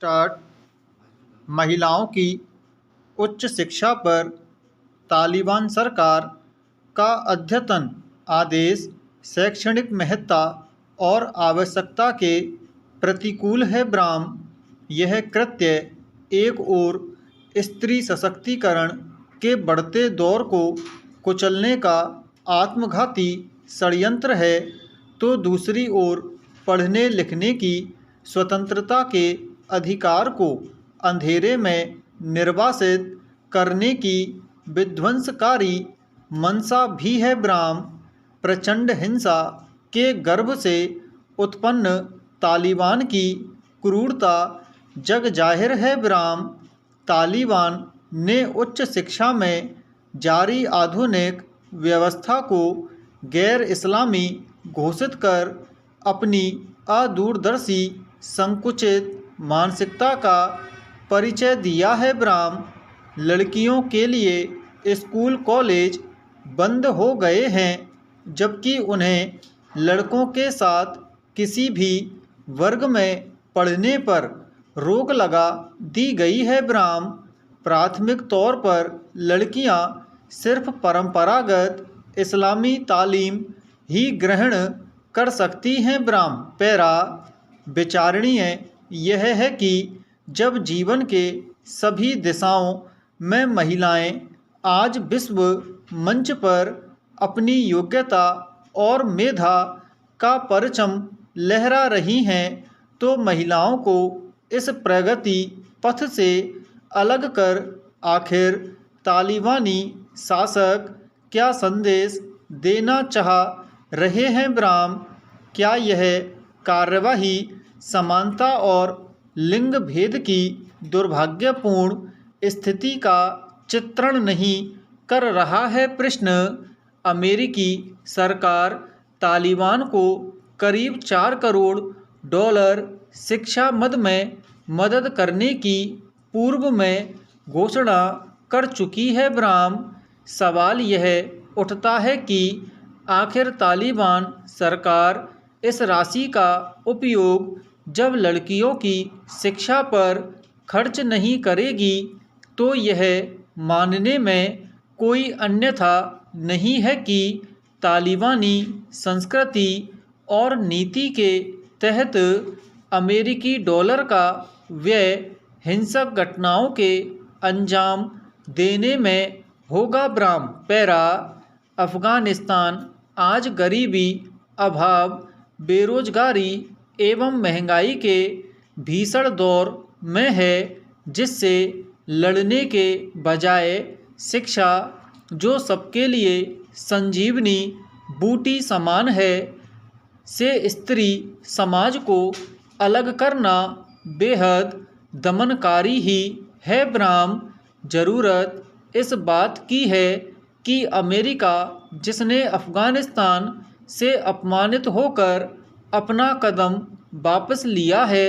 Start. महिलाओं की उच्च शिक्षा पर तालिबान सरकार का अद्यतन आदेश शैक्षणिक महत्ता और आवश्यकता के प्रतिकूल है। ब्राह्म यह कृत्य एक ओर स्त्री सशक्तिकरण के बढ़ते दौर को कुचलने का आत्मघाती षड्यंत्र है, तो दूसरी ओर पढ़ने लिखने की स्वतंत्रता के अधिकार को अंधेरे में निर्वासित करने की विध्वंसकारी मंशा भी है। ब्राह्म प्रचंड हिंसा के गर्भ से उत्पन्न तालिबान की क्रूरता जग जाहिर है। ब्राह्म तालिबान ने उच्च शिक्षा में जारी आधुनिक व्यवस्था को गैर इस्लामी घोषित कर अपनी अदूरदर्शी संकुचित मानसिकता का परिचय दिया है। ब्राह्म लड़कियों के लिए स्कूल कॉलेज बंद हो गए हैं, जबकि उन्हें लड़कों के साथ किसी भी वर्ग में पढ़ने पर रोक लगा दी गई है। ब्राह्म प्राथमिक तौर पर लड़कियां सिर्फ परंपरागत इस्लामी तालीम ही ग्रहण कर सकती हैं। ब्राह्म पैरा विचारणीय यह है कि जब जीवन के सभी दिशाओं में महिलाएं आज विश्व मंच पर अपनी योग्यता और मेधा का परचम लहरा रही हैं, तो महिलाओं को इस प्रगति पथ से अलग कर आखिर तालिबानी शासक क्या संदेश देना चाह रहे हैं। ब्राह्म क्या यह कार्यवाही समानता और लिंग भेद की दुर्भाग्यपूर्ण स्थिति का चित्रण नहीं कर रहा है? प्रश्न। अमेरिकी सरकार तालिबान को करीब $4 करोड़ शिक्षा मद में मदद करने की पूर्व में घोषणा कर चुकी है। ब्राह्म सवाल यह उठता है कि आखिर तालिबान सरकार इस राशि का उपयोग जब लड़कियों की शिक्षा पर खर्च नहीं करेगी, तो यह मानने में कोई अन्यथा नहीं है कि तालिबानी संस्कृति और नीति के तहत अमेरिकी डॉलर का व्यय हिंसक घटनाओं के अंजाम देने में होगा। ब्राह्म पैरा अफगानिस्तान आज गरीबी, अभाव, बेरोजगारी एवं महंगाई के भीषण दौर में है, जिससे लड़ने के बजाय शिक्षा, जो सबके लिए संजीवनी बूटी समान है, से स्त्री समाज को अलग करना बेहद दमनकारी ही है। ब्राह्म जरूरत इस बात की है कि अमेरिका, जिसने अफगानिस्तान से अपमानित होकर अपना कदम वापस लिया है,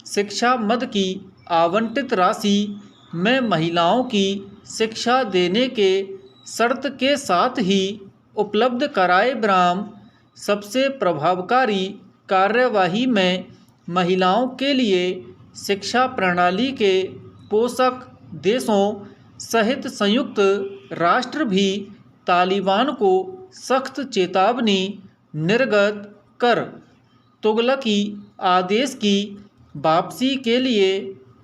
शिक्षा मद की आवंटित राशि में महिलाओं की शिक्षा देने के शर्त के साथ ही उपलब्ध कराए। ब्राह्म सबसे प्रभावकारी कार्यवाही में महिलाओं के लिए शिक्षा प्रणाली के पोषक देशों सहित संयुक्त राष्ट्र भी तालिबान को सख्त चेतावनी निर्गत कर तुगलकी आदेश की वापसी के लिए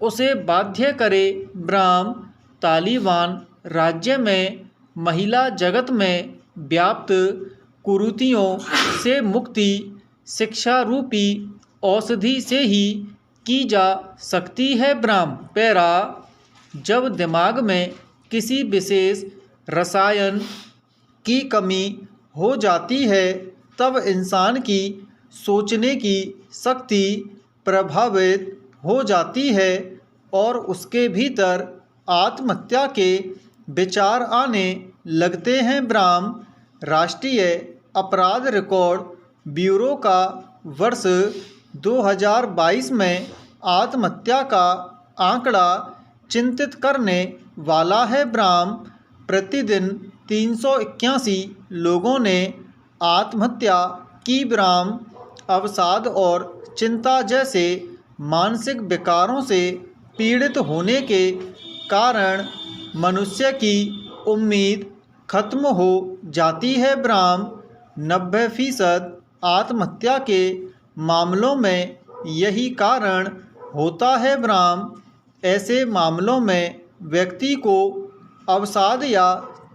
उसे बाध्य करे। ब्राह्म तालिबान राज्य में महिला जगत में व्याप्त कुरीतियों से मुक्ति शिक्षा रूपी औषधि से ही की जा सकती है। ब्राह्म पैरा जब दिमाग में किसी विशेष रसायन की कमी हो जाती है, तब इंसान की सोचने की शक्ति प्रभावित हो जाती है और उसके भीतर आत्महत्या के विचार आने लगते हैं। ब्राह्म राष्ट्रीय अपराध रिकॉर्ड ब्यूरो का वर्ष 2022 में आत्महत्या का आंकड़ा चिंतित करने वाला है। ब्राह्म प्रतिदिन 381 लोगों ने आत्महत्या की। ब्राह्म अवसाद और चिंता जैसे मानसिक विकारों से पीड़ित होने के कारण मनुष्य की उम्मीद खत्म हो जाती है। ब्राह्म 90% आत्महत्या के मामलों में यही कारण होता है। ब्राह्म ऐसे मामलों में व्यक्ति को अवसाद या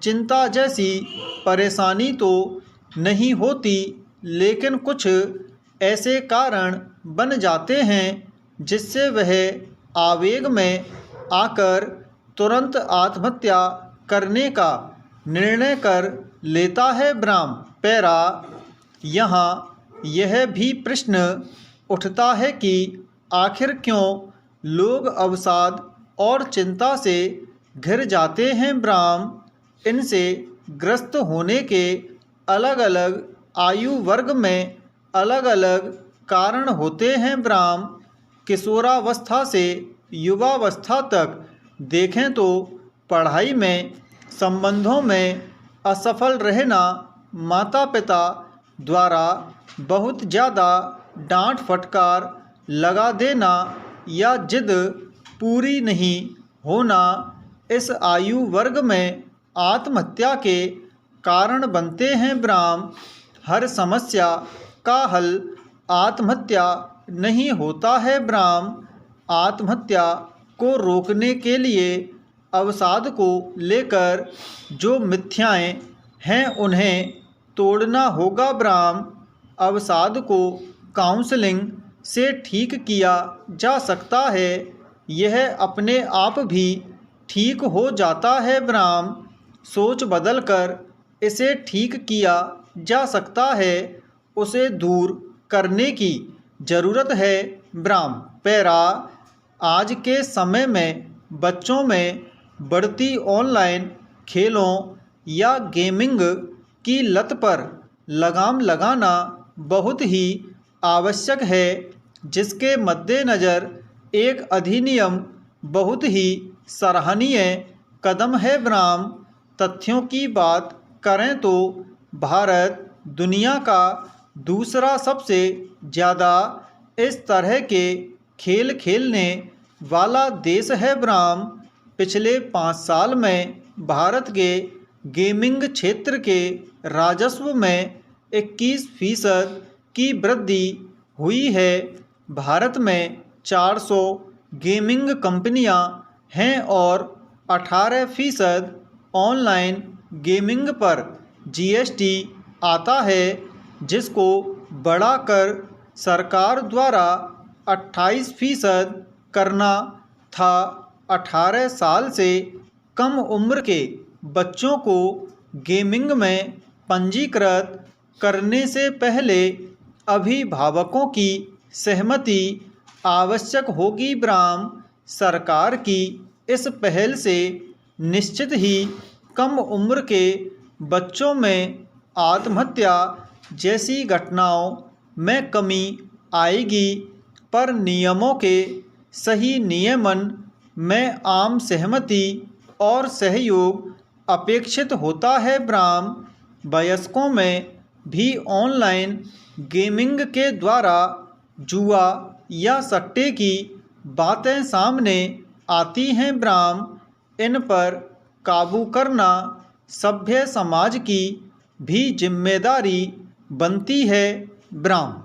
चिंता जैसी परेशानी तो नहीं होती, लेकिन कुछ ऐसे कारण बन जाते हैं जिससे वह आवेग में आकर तुरंत आत्महत्या करने का निर्णय कर लेता है। ब्राह्म पैरा यहाँ यह भी प्रश्न उठता है कि आखिर क्यों लोग अवसाद और चिंता से घिर जाते हैं। ब्राह्म इनसे ग्रस्त होने के अलग अलग आयु वर्ग में अलग अलग कारण होते हैं। ब्राह्म किशोरावस्था से युवावस्था तक देखें तो पढ़ाई में, संबंधों में असफल रहना, माता पिता द्वारा बहुत ज़्यादा डांट फटकार लगा देना या जिद पूरी नहीं होना इस आयु वर्ग में आत्महत्या के कारण बनते हैं। ब्राह्म हर समस्या का हल आत्महत्या नहीं होता है। ब्राह्म आत्महत्या को रोकने के लिए अवसाद को लेकर जो मिथ्याएं हैं उन्हें तोड़ना होगा। ब्राह्म अवसाद को काउंसलिंग से ठीक किया जा सकता है, यह अपने आप भी ठीक हो जाता है। ब्राह्म सोच बदलकर इसे ठीक किया जा सकता है, उसे दूर करने की ज़रूरत है। ब्राह्म पैरा आज के समय में बच्चों में बढ़ती ऑनलाइन खेलों या गेमिंग की लत पर लगाम लगाना बहुत ही आवश्यक है, जिसके मद्देनज़र एक अधिनियम बहुत ही सराहनीय कदम है। ब्राह्म तथ्यों की बात करें तो भारत दुनिया का दूसरा सबसे ज़्यादा इस तरह के खेल खेलने वाला देश है। ब्राह्म पिछले 5 साल में भारत के गेमिंग क्षेत्र के राजस्व में 21% की वृद्धि हुई है। भारत में 400 गेमिंग कंपनियां हैं और 18% ऑनलाइन गेमिंग पर जीएसटी आता है, जिसको बढ़ाकर सरकार द्वारा 28% करना था। 18 साल से कम उम्र के बच्चों को गेमिंग में पंजीकृत करने से पहले अभिभावकों की सहमति आवश्यक होगी। ब्राह्म सरकार की इस पहल से निश्चित ही कम उम्र के बच्चों में आत्महत्या जैसी घटनाओं में कमी आएगी, पर नियमों के सही नियमन में आम सहमति और सहयोग अपेक्षित होता है। ब्राह्म वयस्कों में भी ऑनलाइन गेमिंग के द्वारा जुआ या सट्टे की बातें सामने आती हैं। ब्राह्म इन पर काबू करना सभ्य समाज की भी जिम्मेदारी बनती है। ब्राह्म